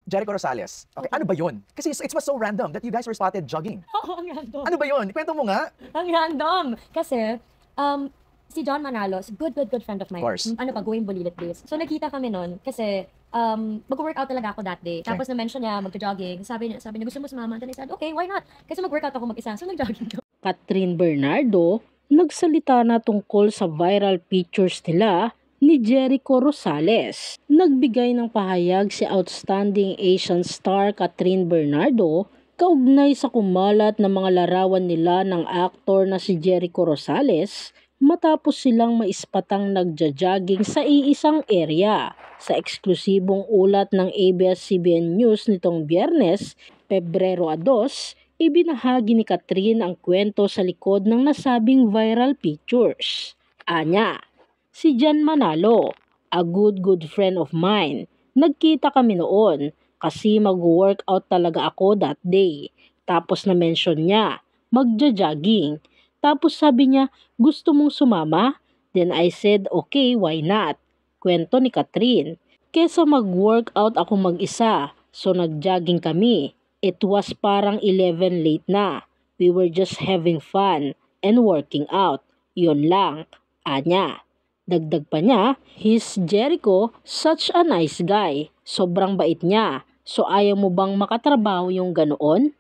Jericho Rosales. Okay, ano ba yun? Kasi it was so random that you guys were spotted jogging. Oo, ang random. Ano ba yun? Kwento mo nga. Ang random. Kasi, si John Manalo, good friend of mine. Of course. Ano pa, going Bulilit days. So, nagkita kami nun kasi mag-workout talaga ako that day. Okay. Tapos na-mention niya, magja-jogging. Sabi niya, gusto mo sumama? And I said, okay, why not? Kasi mag-workout ako mag-isa. So, nag-jogging ko. Catherine Bernardo, nagsalita na tungkol sa viral pictures nila ni Jericho Rosales. Nagbigay ng pahayag si outstanding Asian star Catherine Bernardo kaugnay sa kumalat na mga larawan nila ng aktor na si Jericho Rosales matapos silang maispatang nagja-jogging sa iisang area. Sa eksklusibong ulat ng ABS-CBN News nitong Biyernes, Pebrero 2, ibinahagi ni Catherine ang kwento sa likod ng nasabing viral pictures. Anya, si John Manalo, a good friend of mine. Nagkita kami noon kasi mag-workout talaga ako that day. Tapos na-mention niya, magja-jogging. Tapos sabi niya, gusto mong sumama? Then I said, okay, why not? Kwento ni Catherine. Kesa mag-workout ako mag-isa, so nag-jogging kami. It was parang 11 late na. We were just having fun and working out. Yun lang. Anya. Dagdag pa niya, he's Jericho, such a nice guy. Sobrang bait niya. So ayaw mo bang makatrabaho yung ganoon?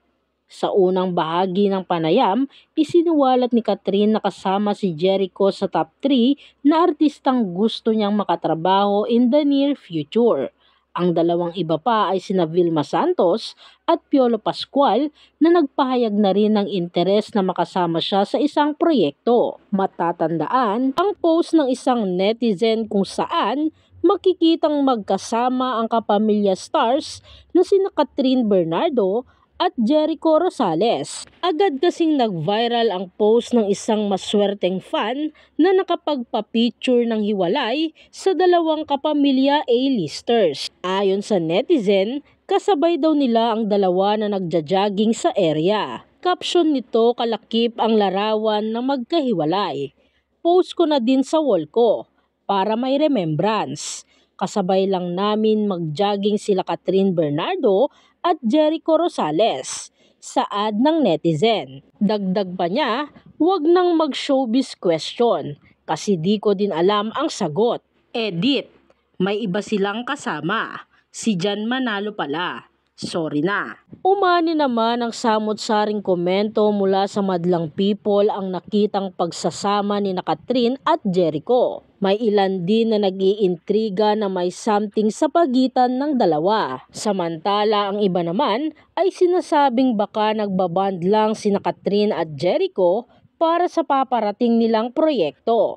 Sa unang bahagi ng panayam, isinuwalat ni Catherine na kasama si Jericho sa top 3 na artistang gusto niyang makatrabaho in the near future. Ang dalawang iba pa ay sina Vilma Santos at Piolo Pascual na nagpahayag na rin ng interes na makasama siya sa isang proyekto. Matatandaan ang post ng isang netizen kung saan makikitang magkasama ang kapamilya stars na sina Catherine Bernardo at Jericho Rosales. Agad kasing nag-viral ang post ng isang maswerteng fan na nakapagpa-picture ng hiwalay sa dalawang kapamilya A-listers. Ayon sa netizen, kasabay daw nila ang dalawa na nagja-jogging sa area. Caption nito, kalakip ang larawan na magkahiwalay. Post ko na din sa wall ko para may remembrance. Kasabay lang namin mag-jogging sila Catherine Bernardo at Jericho Rosales. Saad ng netizen. Dagdag pa niya, huwag nang mag-showbiz question kasi di ko din alam ang sagot. Edit, may iba silang kasama. Si John Manalo pala. Sorry na. Umani naman ang samot-saring komento mula sa madlang people ang nakitang pagsasama ni Catherine at Jericho. May ilan din na nag-iintriga na may something sa pagitan ng dalawa. Samantala ang iba naman ay sinasabing baka nagbaband lang sina Catherine at Jericho para sa paparating nilang proyekto.